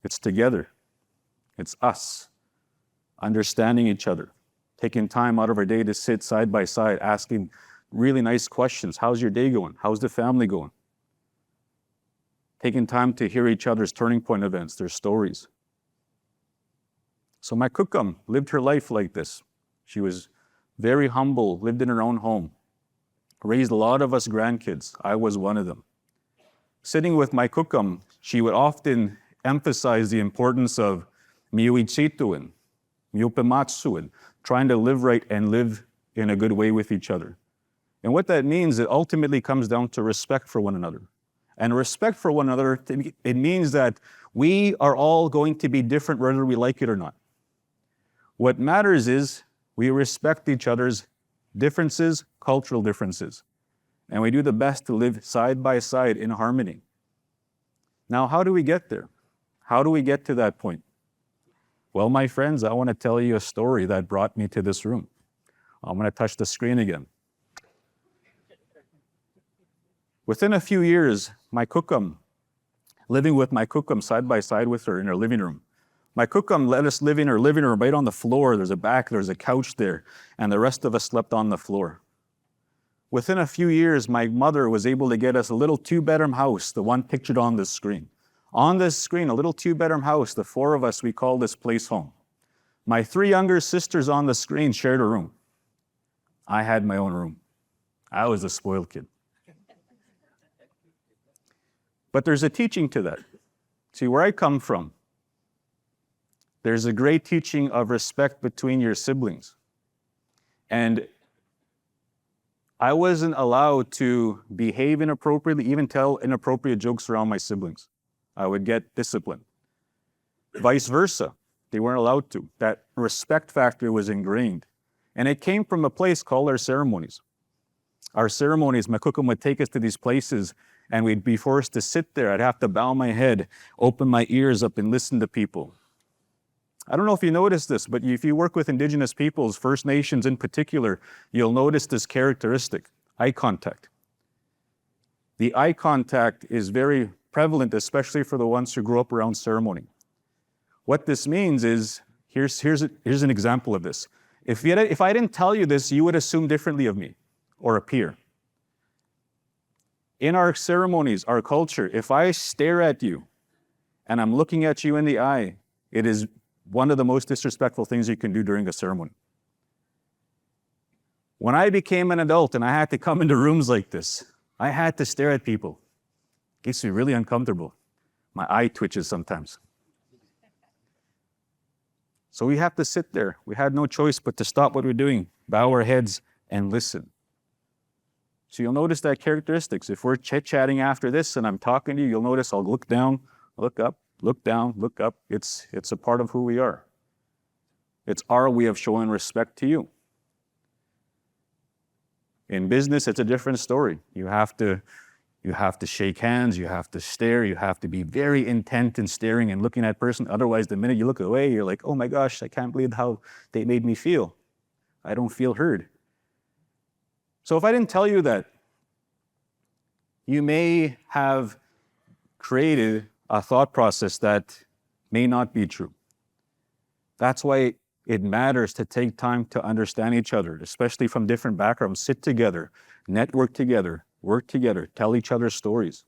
It's together. It's us, understanding each other, taking time out of our day to sit side by side, asking really nice questions. How's your day going? How's the family going? Taking time to hear each other's turning point events, their stories. So my Kôkom lived her life like this. She was very humble, lived in her own home, raised a lot of us grandkids. I was one of them. Sitting with my Kôkom, she would often emphasize the importance of miuichituin, miupematsuin, trying to live right and live in a good way with each other. And what that means, it ultimately comes down to respect for one another. And respect for one another, it means that we are all going to be different whether we like it or not. What matters is we respect each other's differences, cultural differences, and we do the best to live side by side in harmony. Now, how do we get there? How do we get to that point? Well, my friends, I want to tell you a story that brought me to this room. I'm going to touch the screen again. Within a few years, my Kôkom, living with my Kôkom side by side with her in her living room. My Kôkom let us live in her living room right on the floor. There's a couch there, and the rest of us slept on the floor. Within a few years, my mother was able to get us a little 2-bedroom house, the one pictured on this screen. On this screen, a little 2-bedroom house, the 4 of us, we call this place home. My 3 younger sisters on the screen shared a room. I had my own room. I was a spoiled kid. But there's a teaching to that. See, where I come from, there's a great teaching of respect between your siblings. And I wasn't allowed to behave inappropriately, even tell inappropriate jokes around my siblings. I would get disciplined. Vice versa, they weren't allowed to. That respect factor was ingrained. And it came from a place called our ceremonies. Our ceremonies, my Kôkom would take us to these places and we'd be forced to sit there. I'd have to bow my head, open my ears up and listen to people. I don't know if you noticed this, but if you work with Indigenous peoples, First Nations in particular, you'll notice this characteristic, eye contact. The eye contact is very prevalent, especially for the ones who grew up around ceremony. What this means is, here's an example of this. If I didn't tell you this, you would assume differently of me or a peer. In our ceremonies, our culture, if I stare at you and I'm looking at you in the eye, it is one of the most disrespectful things you can do during a ceremony. When I became an adult and I had to come into rooms like this, I had to stare at people. It gets me really uncomfortable. My eye twitches sometimes. So we have to sit there. We had no choice but to stop what we're doing, bow our heads, and listen. So you'll notice that characteristics. If we're chit-chatting after this and I'm talking to you, you'll notice I'll look down, look up, look down, look up. It's a part of who we are. It's our way of showing respect to you. In business, it's a different story. You have to shake hands, you have to stare, you have to be very intent in staring and looking at a person. Otherwise, the minute you look away, you're like, oh my gosh, I can't believe how they made me feel. I don't feel heard. So if I didn't tell you that, you may have created a thought process that may not be true. That's why it matters to take time to understand each other, especially from different backgrounds. Sit together, network together, work together, tell each other stories.